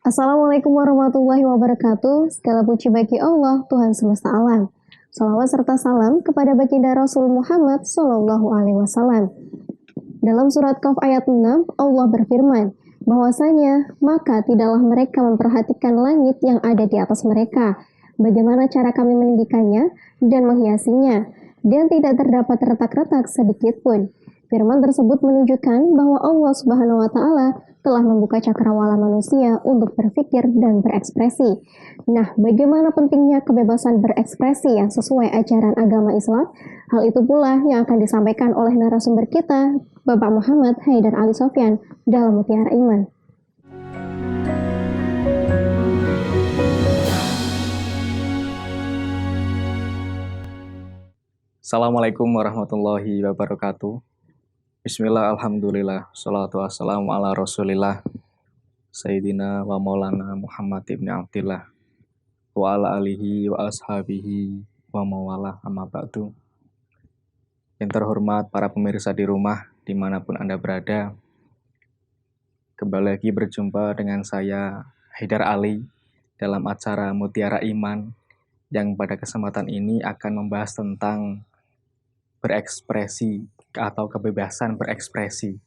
Assalamualaikum warahmatullahi wabarakatuh. Segala puji bagi Allah, Tuhan semesta alam. Salawat serta salam kepada baginda Rasul Muhammad Sallallahu Alaihi Wasallam. Dalam surat Qaf ayat 6, Allah berfirman, bahwasanya maka tidaklah mereka memperhatikan langit yang ada di atas mereka, bagaimana cara kami meninggikannya dan menghiasinya, dan tidak terdapat retak-retak sedikit pun. Firman tersebut menunjukkan bahwa Allah Subhanahu wa Ta'ala telah membuka cakrawala manusia untuk berpikir dan berekspresi. Nah, bagaimana pentingnya kebebasan berekspresi yang sesuai ajaran agama Islam? Hal itu pula yang akan disampaikan oleh narasumber kita, Bapak Muhammad Haidar Ali Sofyan, dalam Mutiara Iman. Assalamualaikum warahmatullahi wabarakatuh. Bismillah, alhamdulillah, salatu wassalamu ala rasulillah Sayyidina wa maulana Muhammad ibn Abdillah wa ala alihi wa ashabihi wa mawalah amma ba'du. Yang terhormat para pemirsa di rumah dimanapun Anda berada, kembali lagi berjumpa dengan saya Haidar Ali dalam acara Mutiara Iman yang pada kesempatan ini akan membahas tentang berekspresi atau kebebasan berekspresi.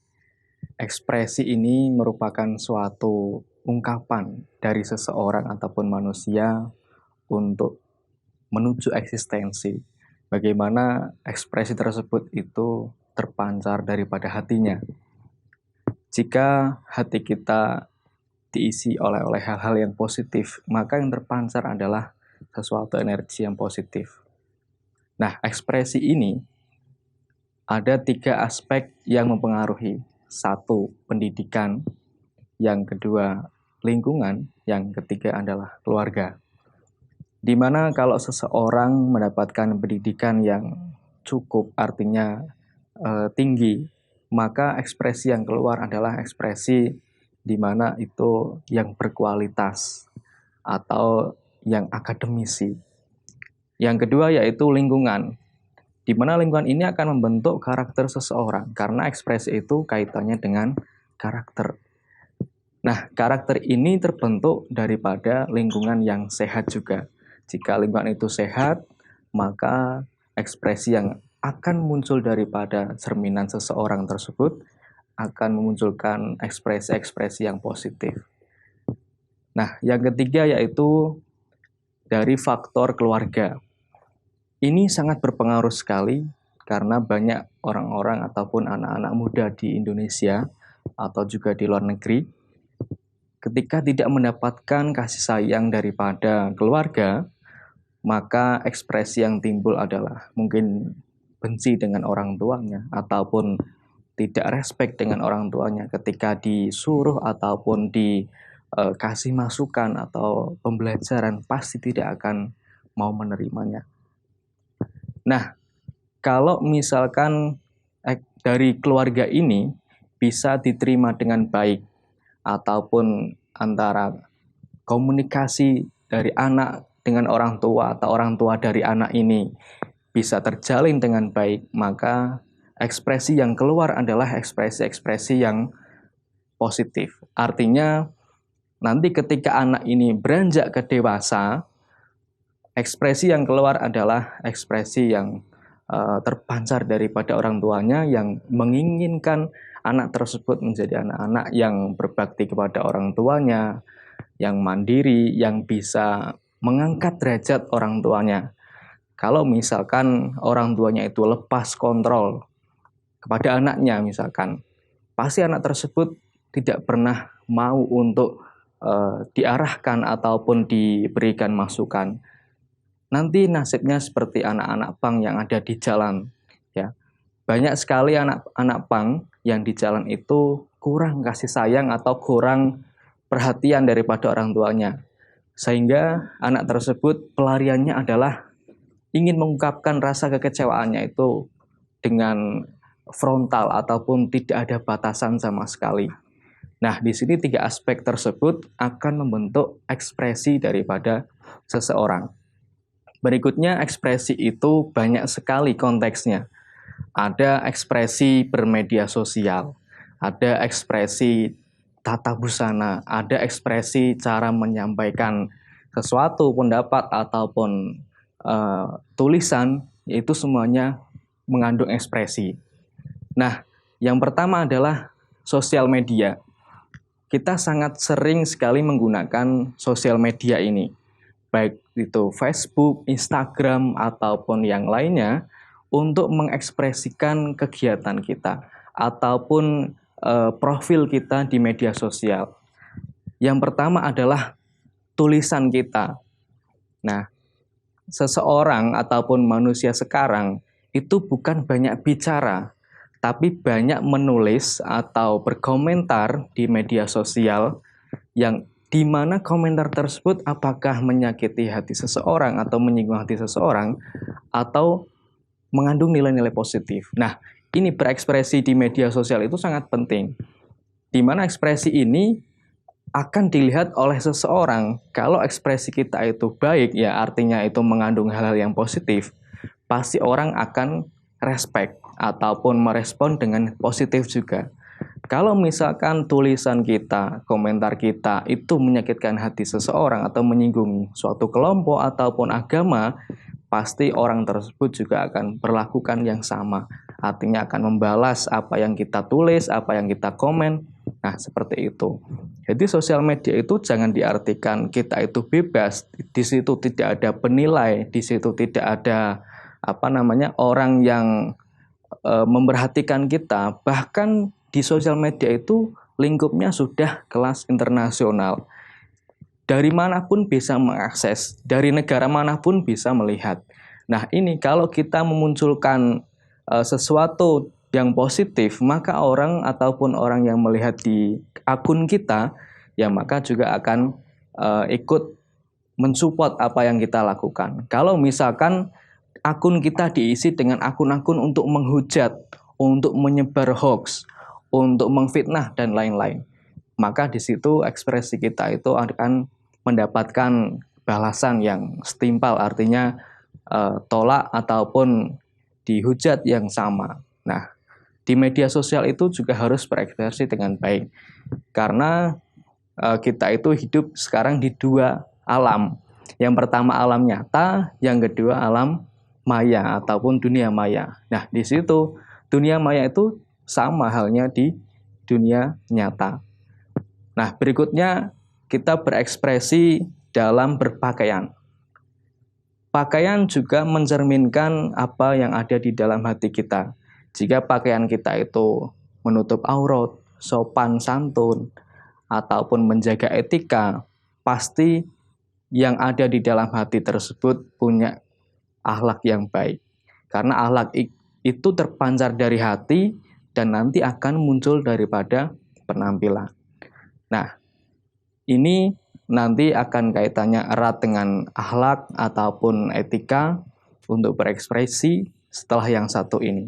Ekspresi ini merupakan suatu ungkapan dari seseorang ataupun manusia untuk menuju eksistensi. Bagaimana ekspresi tersebut itu terpancar daripada hatinya. Jika hati kita diisi oleh hal-hal yang positif, maka yang terpancar adalah sesuatu energi yang positif. Nah, ekspresi ini ada 3 aspek yang mempengaruhi. 1, pendidikan. Yang kedua, lingkungan. Yang ketiga adalah keluarga. Dimana kalau seseorang mendapatkan pendidikan yang cukup, artinya tinggi, maka ekspresi yang keluar adalah ekspresi di mana itu yang berkualitas atau yang akademisi. Yang kedua yaitu lingkungan, di mana lingkungan ini akan membentuk karakter seseorang, karena ekspresi itu kaitannya dengan karakter. Nah, karakter ini terbentuk daripada lingkungan yang sehat juga. Jika lingkungan itu sehat, maka ekspresi yang akan muncul daripada cerminan seseorang tersebut akan memunculkan ekspresi-ekspresi yang positif. Nah, yang ketiga yaitu dari faktor keluarga. Ini sangat berpengaruh sekali karena banyak orang-orang ataupun anak-anak muda di Indonesia atau juga di luar negeri, ketika tidak mendapatkan kasih sayang daripada keluarga, maka ekspresi yang timbul adalah mungkin benci dengan orang tuanya ataupun tidak respect dengan orang tuanya ketika disuruh ataupun dikasih masukan atau pembelajaran, pasti tidak akan mau menerimanya. Nah, kalau misalkan dari keluarga ini bisa diterima dengan baik ataupun antara komunikasi dari anak dengan orang tua atau orang tua dari anak ini bisa terjalin dengan baik, maka ekspresi yang keluar adalah ekspresi-ekspresi yang positif. Artinya nanti ketika anak ini beranjak ke dewasa, ekspresi yang keluar adalah ekspresi yang terpancar daripada orang tuanya yang menginginkan anak tersebut menjadi anak-anak yang berbakti kepada orang tuanya, yang mandiri, yang bisa mengangkat derajat orang tuanya. Kalau misalkan orang tuanya itu lepas kontrol kepada anaknya misalkan, pasti anak tersebut tidak pernah mau untuk diarahkan ataupun diberikan masukan. Nanti nasibnya seperti anak-anak pang yang ada di jalan, ya. Banyak sekali anak-anak pang yang di jalan itu kurang kasih sayang atau kurang perhatian daripada orang tuanya. Sehingga anak tersebut pelariannya adalah ingin mengungkapkan rasa kekecewaannya itu dengan frontal ataupun tidak ada batasan sama sekali. Nah, di sini 3 aspek tersebut akan membentuk ekspresi daripada seseorang. Berikutnya, ekspresi itu banyak sekali konteksnya. Ada ekspresi bermedia sosial, ada ekspresi tata busana, ada ekspresi cara menyampaikan sesuatu, pendapat ataupun tulisan, itu semuanya mengandung ekspresi. Nah, yang pertama adalah sosial media. Kita sangat sering sekali menggunakan sosial media ini, baik itu Facebook, Instagram, ataupun yang lainnya, untuk mengekspresikan kegiatan kita ataupun profil kita di media sosial. Yang pertama adalah tulisan kita. Nah, seseorang ataupun manusia sekarang itu bukan banyak bicara, tapi banyak menulis atau berkomentar di media sosial yang di mana komentar tersebut apakah menyakiti hati seseorang atau menyinggung hati seseorang atau mengandung nilai-nilai positif. Nah, ini berekspresi di media sosial itu sangat penting. Di mana ekspresi ini akan dilihat oleh seseorang. Kalau ekspresi kita itu baik, ya artinya itu mengandung hal-hal yang positif, pasti orang akan respect ataupun merespon dengan positif juga. Kalau misalkan tulisan kita, komentar kita itu menyakitkan hati seseorang atau menyinggung suatu kelompok ataupun agama, pasti orang tersebut juga akan berlakukan yang sama. Artinya akan membalas apa yang kita tulis, apa yang kita komen. Nah, seperti itu. Jadi sosial media itu jangan diartikan kita itu bebas. Di situ tidak ada penilai, di situ tidak ada orang yang memperhatikan kita. Bahkan di sosial media itu lingkupnya sudah kelas internasional. Dari manapun bisa mengakses, dari negara manapun bisa melihat. Nah, ini kalau kita memunculkan sesuatu yang positif, maka orang ataupun orang yang melihat di akun kita, ya maka juga akan ikut mensupport apa yang kita lakukan. Kalau misalkan akun kita diisi dengan akun-akun untuk menghujat, untuk menyebar hoax, untuk memfitnah dan lain-lain, maka di situ ekspresi kita itu akan mendapatkan balasan yang setimpal, artinya tolak ataupun dihujat yang sama. Nah, di media sosial itu juga harus berekspresi dengan baik, karena kita itu hidup sekarang di dua alam. Yang pertama alam nyata, yang kedua alam maya ataupun dunia maya. Nah, di situ dunia maya itu sama halnya di dunia nyata. Nah, berikutnya kita berekspresi dalam berpakaian. Pakaian juga mencerminkan apa yang ada di dalam hati kita. Jika pakaian kita itu menutup aurat, sopan santun, ataupun menjaga etika, pasti yang ada di dalam hati tersebut punya akhlak yang baik. Karena akhlak itu terpancar dari hati dan nanti akan muncul daripada penampilan. Nah, ini nanti akan kaitannya erat dengan akhlak ataupun etika untuk berekspresi setelah yang satu ini.